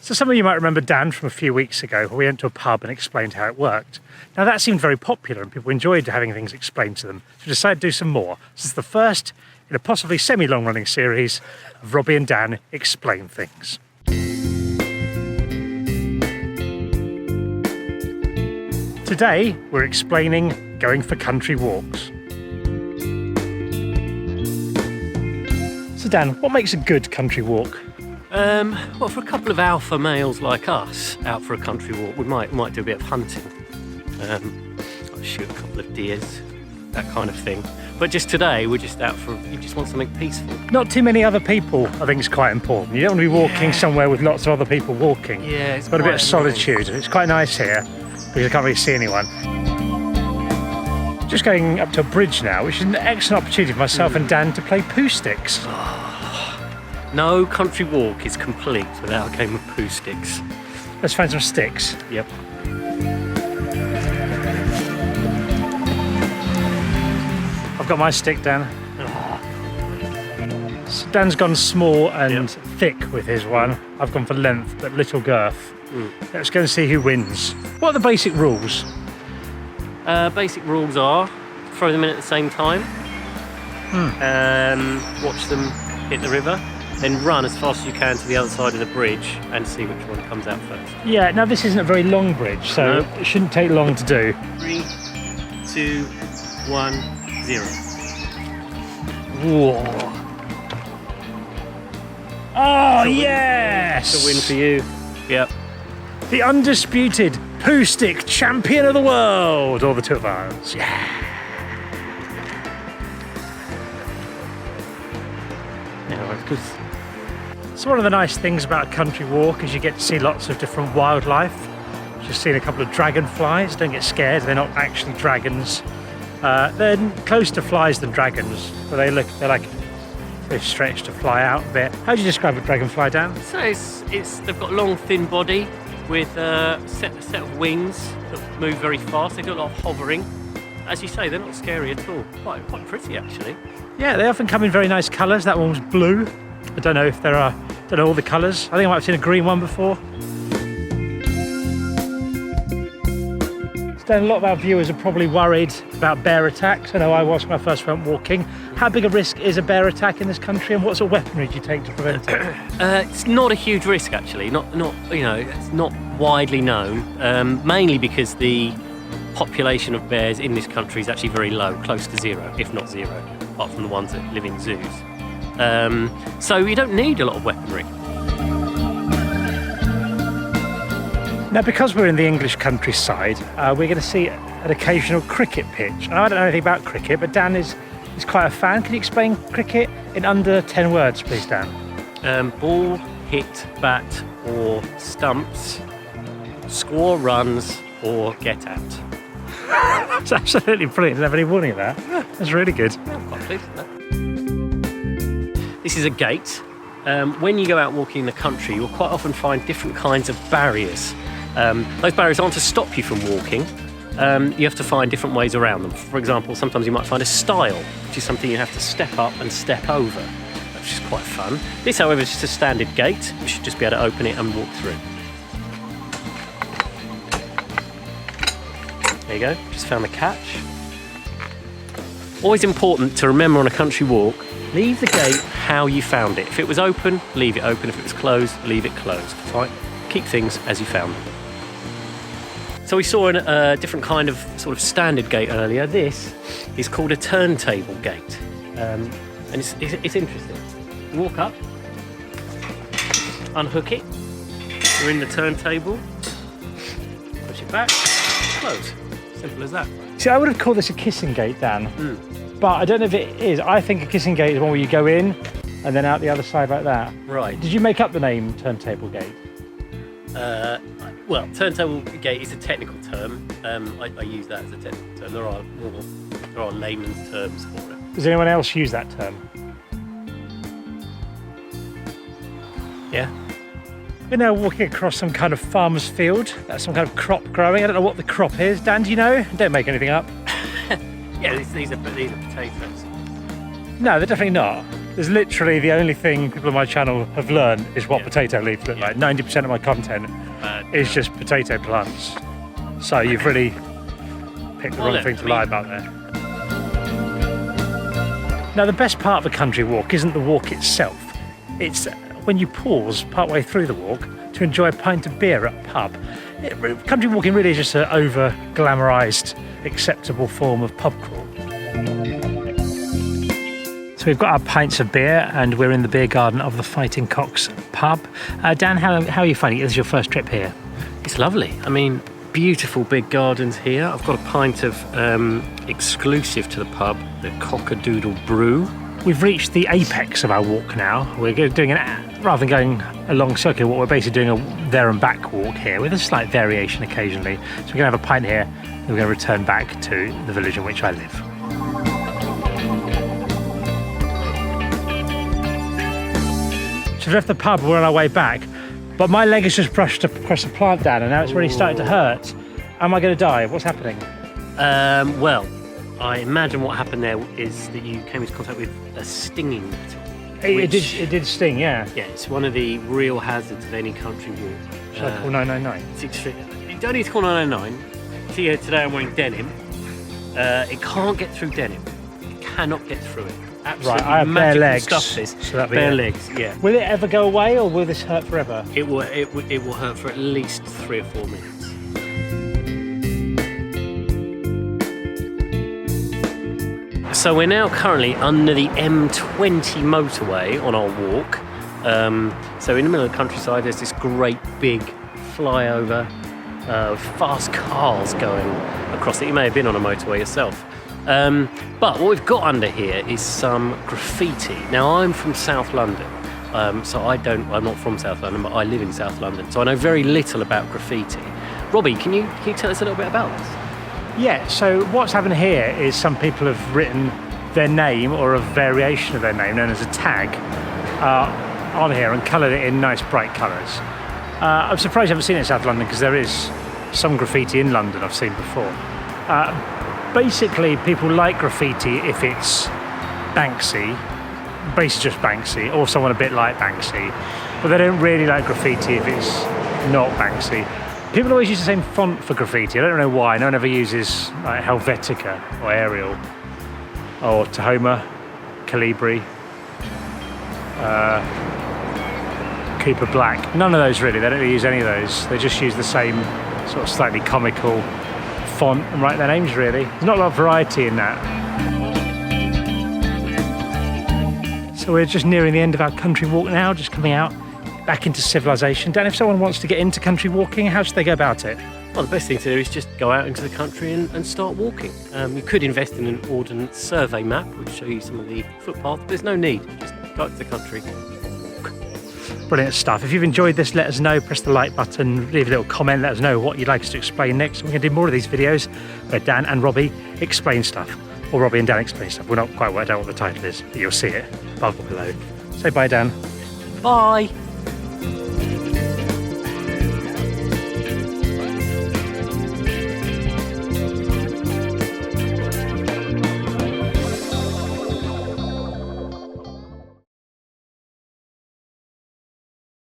So some of you might remember Dan from a few weeks ago where we went to a pub and explained how it worked. Now that seemed very popular and people enjoyed having things explained to them. So we decided to do some more. This is the first in a possibly semi-long running series of Robbie and Dan Explain Things. Today we're explaining going for country walks. So Dan, what makes a good country walk? Well, for a couple of alpha males like us out for a country walk, we might do a bit of hunting. Shoot a couple of deers, that kind of thing. But just today, we're just out for, you just want something peaceful. Not too many other people, I think, is quite important. You don't want to be walking somewhere with lots of other people walking. Yeah, it's got a bit of nice. solitude. It's quite nice here because I can't really see anyone. Just going up to a bridge now, which is an excellent opportunity for myself and Dan to play Poohsticks. No country walk is complete without a game of Poohsticks. Let's find some sticks. Yep. I've got my stick, Dan. So Dan's gone small and thick with his one. I've gone for length but little girth. Let's go and see who wins. What are the basic rules? Basic rules are throw them in at the same time, watch them hit the river, then run as fast as you can to the other side of the bridge and see which one comes out first. Yeah, now this isn't a very long bridge, so it shouldn't take long to do. 3, 2, 1, 0. Whoa. Oh, yes! It's a win for you. Yep. The undisputed Poohstick champion of the world, or the two of us. Yeah. So one of the nice things about a country walk is you get to see lots of different wildlife. Just seen a couple of dragonflies. Don't get scared, they're not actually dragons. They're closer to flies than dragons, but they're like they've stretched to fly out a bit. How do you describe a dragonfly, Dan? So they've got a long, thin body with a set of wings that move very fast. They do a lot of hovering. As you say, they're not scary at all. Quite pretty, actually. Yeah, they often come in very nice colours. That one was blue. I don't know if there are, don't know all the colours. I think I might have seen a green one before. So a lot of our viewers are probably worried about bear attacks. I know I was when I first went walking. How big a risk is a bear attack in this country, and what sort of weaponry do you take to prevent it? It's not a huge risk, actually. Not you know, it's not widely known. Mainly because the population of bears in this country is actually very low, close to zero, if not zero, apart from the ones that live in zoos. So you don't need a lot of weaponry. Now, because we're in the English countryside, we're going to see an occasional cricket pitch. Now, I don't know anything about cricket, but Dan is quite a fan. Can you explain cricket in under 10 words, please, Dan? Ball, hit, bat, or stumps, score runs, or get out. It's absolutely brilliant. Didn't have any warning of that. Yeah. That's really good. Yeah, I'm quite pleased with that. This is a gate. When you go out walking in the country, you'll quite often find different kinds of barriers. Those barriers aren't to stop you from walking. You have to find different ways around them. For example, sometimes you might find a stile, which is something you have to step up and step over, which is quite fun. This, however, is just a standard gate. You should just be able to open it and walk through. There you go, just found the catch. Always important to remember on a country walk, leave the gate how you found it. If it was open, leave it open. If it was closed, leave it closed. Right? Keep things as you found them. So we saw a different kind of sort of standard gate earlier. This is called a turntable gate. And it's interesting. You walk up, unhook it, you're in the turntable, push it back, close. Simple as that. See, I would have called this a kissing gate, Dan. But I don't know if it is. I think a kissing gate is one where you go in and then out the other side like that. Right. Did you make up the name turntable gate? Well, turntable gate is a technical term. I use that as a technical term. There are layman's terms for it. Does anyone else use that term? Yeah. We're now walking across some kind of farmer's field. That's some kind of crop growing. I don't know what the crop is. Dan, do you know? Don't make anything up. Yeah, these are potatoes. No, they're definitely not. There's literally the only thing people on my channel have learned is what potato leaves look like. 90% of my content is just potato plants. So you've really picked the wrong thing to lie about there. Now the best part of a country walk isn't the walk itself. It's when you pause partway through the walk to enjoy a pint of beer at a pub. Country walking really is just an over-glamorised, acceptable form of pub crawl. So we've got our pints of beer and we're in the beer garden of the Fighting Cocks pub. Dan, how are you finding it? This is your first trip here. It's lovely. I mean, beautiful big gardens here. I've got a pint of exclusive to the pub, the Cock-a-Doodle Brew. We've reached the apex of our walk now. We're doing rather than going a long circular walk, we're basically doing a there and back walk here with a slight variation occasionally. So we're going to have a pint here and we're going to return back to the village in which I live. So we've left the pub, we're on our way back, but my leg has just brushed across a plant, Dan, and now it's really starting to hurt. Am I going to die? What's happening? Well, I imagine what happened there is that you came into contact with a stinging nettle. It did sting, yeah. Yeah, it's one of the real hazards of any country walk. Should I call 999? It's extreme. You don't need to call 999. See here today I'm wearing denim. It can't get through denim. It cannot get through it. Absolutely right, I have bare legs. Stuff this. So that'd be bare it. legs, yeah. Will it ever go away or will this hurt forever? It will hurt for at least 3 or 4 minutes. So we're now currently under the M20 motorway on our walk. So in the middle of the countryside there's this great big flyover with fast cars going across it. You may have been on a motorway yourself. But what we've got under here is some graffiti. Now I'm from South London, so I'm not from South London, but I live in South London, so I know very little about graffiti. Robbie, can you tell us a little bit about this? Yeah, so what's happened here is some people have written their name or a variation of their name known as a tag on here and coloured it in nice bright colours. I'm surprised you haven't seen it in South London because there is some graffiti in London I've seen before. Basically, people like graffiti if it's Banksy, basically just Banksy, or someone a bit like Banksy, but they don't really like graffiti if it's not Banksy. People always use the same font for graffiti. I don't know why. No one ever uses like Helvetica or Arial or Tahoma, Calibri, Cooper Black. None of those really. They don't really use any of those. They just use the same sort of slightly comical font and write their names really. There's not a lot of variety in that. So we're just nearing the end of our country walk now, just coming out back into civilization. Dan, if someone wants to get into country walking, how should they go about it? Well, the best thing to do is just go out into the country and start walking. You could invest in an ordnance survey map, which show you some of the footpaths. There's no need. Just go out to the country. Brilliant stuff. If you've enjoyed this, let us know. Press the like button, leave a little comment, let us know what you'd like us to explain next. We're going to do more of these videos where Dan and Robbie explain stuff. Or Robbie and Dan explain stuff. We're not quite worked out what the title is, but you'll see it above or below. Say bye, Dan. Bye.